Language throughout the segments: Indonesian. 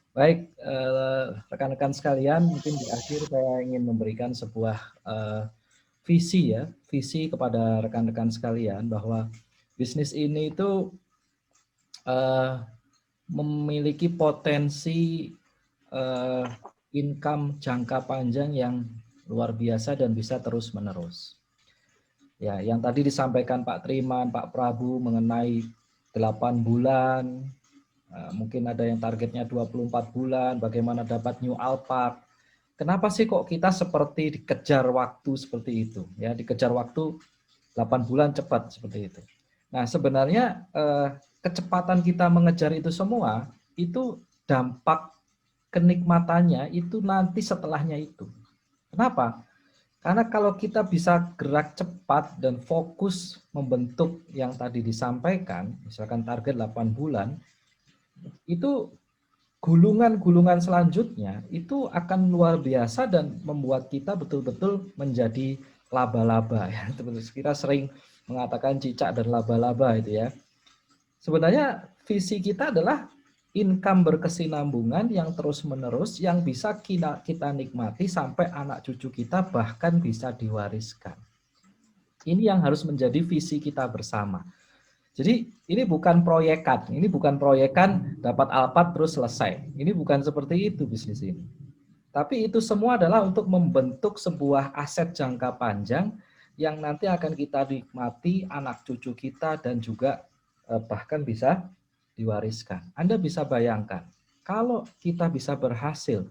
Baik, rekan-rekan sekalian, mungkin di akhir saya ingin memberikan sebuah visi ya, visi kepada rekan-rekan sekalian bahwa bisnis ini itu memiliki potensi income jangka panjang yang luar biasa dan bisa terus-menerus. Ya, yang tadi disampaikan Pak Triman, Pak Prabu mengenai 8 bulan, mungkin ada yang targetnya 24 bulan, bagaimana dapat new Alphard. Kenapa sih kok kita seperti dikejar waktu seperti itu? Ya, dikejar waktu 8 bulan cepat seperti itu. Nah, sebenarnya kecepatan kita mengejar itu semua, itu dampak kenikmatannya itu nanti setelahnya itu. Kenapa? Karena kalau kita bisa gerak cepat dan fokus membentuk yang tadi disampaikan, misalkan target 8 bulan, itu gulungan-gulungan selanjutnya itu akan luar biasa dan membuat kita betul-betul menjadi laba-laba ya. Kita sering mengatakan cicak dan laba-laba itu ya. Sebenarnya visi kita adalah income berkesinambungan yang terus-menerus yang bisa kita nikmati sampai anak cucu kita bahkan bisa diwariskan. Ini yang harus menjadi visi kita bersama. Jadi ini bukan proyekan dapat Alphard terus selesai. Ini bukan seperti itu bisnis ini. Tapi itu semua adalah untuk membentuk sebuah aset jangka panjang yang nanti akan kita nikmati anak cucu kita dan juga bahkan bisa diwariskan. Anda bisa bayangkan, kalau kita bisa berhasil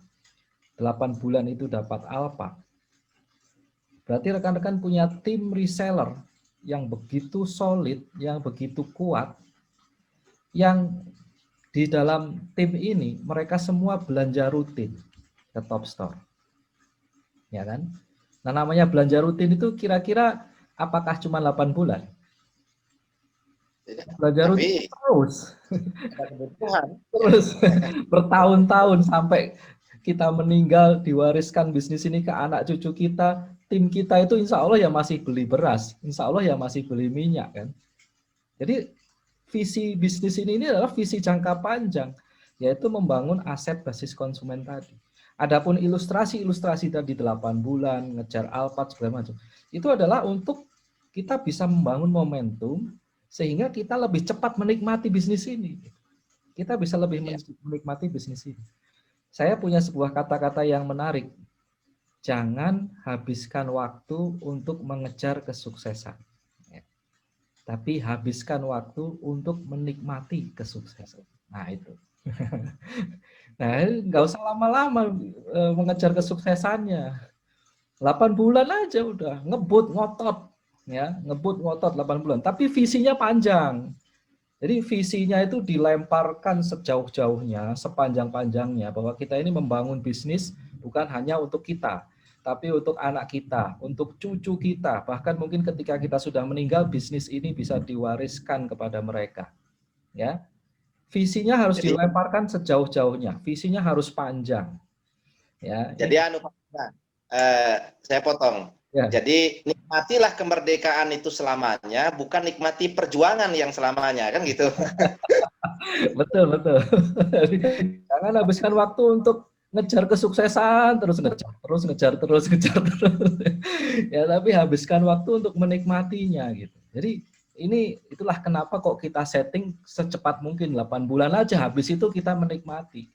8 bulan itu dapat Alphard, berarti rekan-rekan punya tim reseller yang begitu solid, yang begitu kuat, yang di dalam tim ini mereka semua belanja rutin ke Top Store. Ya kan? Nah, namanya belanja rutin itu kira-kira apakah cuma 8 bulan? Belanja rutin Tapi terus. ada kebutuhan. Terus bertahun-tahun sampai kita meninggal diwariskan bisnis ini ke anak cucu kita, tim kita itu insya Allah ya masih beli beras, insya Allah ya masih beli minyak kan. Jadi visi bisnis ini adalah visi jangka panjang, yaitu membangun aset basis konsumen tadi. Adapun ilustrasi-ilustrasi tadi 8 bulan, ngejar Alphard segala macam, itu adalah untuk kita bisa membangun momentum sehingga kita lebih cepat menikmati bisnis ini. Kita bisa lebih menikmati bisnis ini. Saya punya sebuah kata-kata yang menarik. Jangan habiskan waktu untuk mengejar kesuksesan. Tapi habiskan waktu untuk menikmati kesuksesan. Nah itu. Nah nggak usah lama-lama mengejar kesuksesannya. 8 bulan aja udah ngebut ngotot ya, ngebut ngotot 8 bulan. Tapi visinya panjang. Jadi visinya itu dilemparkan sejauh-jauhnya, sepanjang-panjangnya bahwa kita ini membangun bisnis bukan hanya untuk kita, tapi untuk anak kita, untuk cucu kita, bahkan mungkin ketika kita sudah meninggal bisnis ini bisa diwariskan kepada mereka. Ya. Visinya harus Jadi dilemparkan sejauh-jauhnya, visinya harus panjang. Ya, jadi saya potong. ya. Jadi nikmatilah kemerdekaan itu selamanya, bukan nikmati perjuangan yang selamanya, kan gitu. Betul, betul. Jangan habiskan waktu untuk ngejar kesuksesan, terus ngejar, terus ngejar, terus ngejar, terus. Ya, tapi habiskan waktu untuk menikmatinya gitu. Jadi itulah kenapa kok kita setting secepat mungkin 8 bulan aja, habis itu kita menikmati.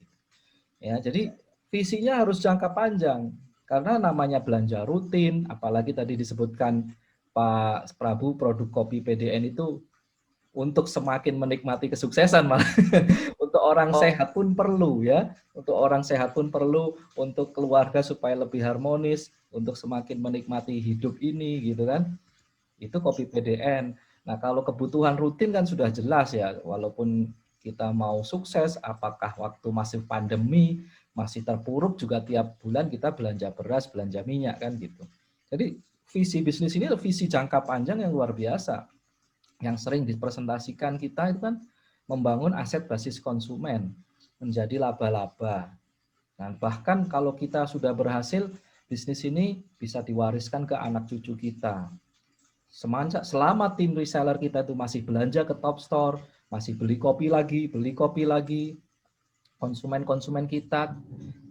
Ya, jadi visinya harus jangka panjang karena namanya belanja rutin, apalagi tadi disebutkan Pak Prabu produk kopi PDN itu untuk semakin menikmati kesuksesan malah. Untuk orang sehat pun perlu ya, untuk orang sehat pun perlu, untuk keluarga supaya lebih harmonis, untuk semakin menikmati hidup ini gitu kan. Itu kopi PDN. Nah, kalau kebutuhan rutin kan sudah jelas ya, walaupun kita mau sukses, apakah waktu masih pandemi, masih terpuruk juga tiap bulan kita belanja beras, belanja minyak kan gitu. Jadi visi bisnis ini adalah visi jangka panjang yang luar biasa yang sering dipresentasikan kita itu kan membangun aset basis konsumen menjadi laba-laba. Nah, bahkan kalau kita sudah berhasil, bisnis ini bisa diwariskan ke anak cucu kita. Selama tim reseller kita itu masih belanja ke Top Store, masih beli kopi lagi, konsumen-konsumen kita,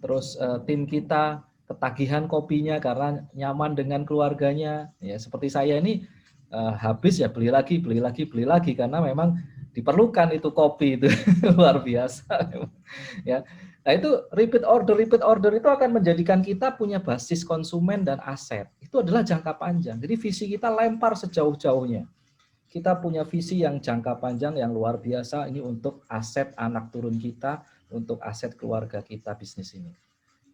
terus tim kita ketagihan kopinya karena nyaman dengan keluarganya. Ya, seperti saya ini habis ya beli lagi karena memang diperlukan itu kopi itu luar biasa. Ya. Nah, itu repeat order itu akan menjadikan kita punya basis konsumen dan aset. Itu adalah jangka panjang. Jadi visi kita lempar sejauh-jauhnya. Kita punya visi yang jangka panjang yang luar biasa ini untuk aset anak turun kita, untuk aset keluarga kita bisnis ini.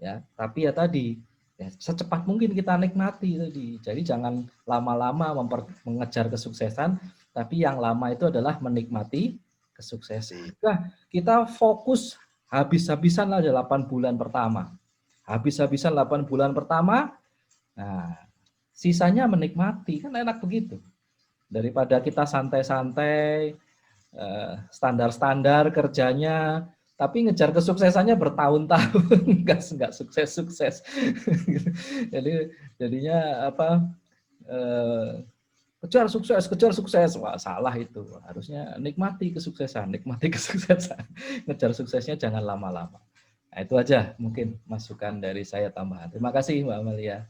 Ya, tapi ya tadi ya, secepat mungkin kita nikmati tadi. Jadi jangan lama-lama mengejar kesuksesan, tapi yang lama itu adalah menikmati kesuksesan. Nah, kita fokus habis-habisan lah 8 bulan pertama. Habis-habisan 8 bulan pertama, nah sisanya menikmati, kan enak begitu. Daripada kita santai-santai, standar-standar kerjanya, tapi ngejar kesuksesannya bertahun-tahun nggak sukses-sukses. Jadi jadinya apa? Kejar sukses, wah salah itu. Harusnya nikmati kesuksesan. Ngejar suksesnya jangan lama-lama. Nah, itu aja mungkin masukan dari saya tambahan. Terima kasih Mbak Amalia.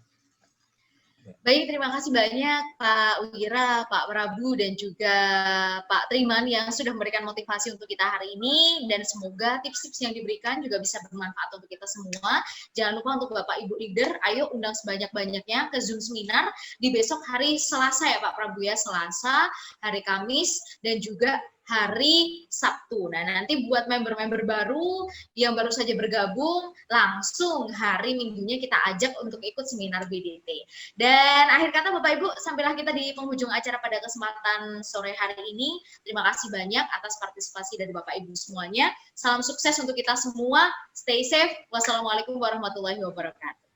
Baik, terima kasih banyak Pak Wira, Pak Prabu, dan juga Pak Triman yang sudah memberikan motivasi untuk kita hari ini, dan semoga tips-tips yang diberikan juga bisa bermanfaat untuk kita semua. Jangan lupa untuk Bapak Ibu leader, ayo undang sebanyak-banyaknya ke Zoom seminar di besok hari Selasa ya Pak Prabu ya, Selasa, hari Kamis, dan juga hari Sabtu. Nah, nanti buat member-member baru yang baru saja bergabung, langsung hari Minggunya kita ajak untuk ikut seminar BDT. Dan akhir kata Bapak Ibu, sampailah kita di penghujung acara pada kesempatan sore hari ini. Terima kasih banyak atas partisipasi dari Bapak Ibu semuanya. Salam sukses untuk kita semua. Stay safe. Wassalamualaikum warahmatullahi wabarakatuh.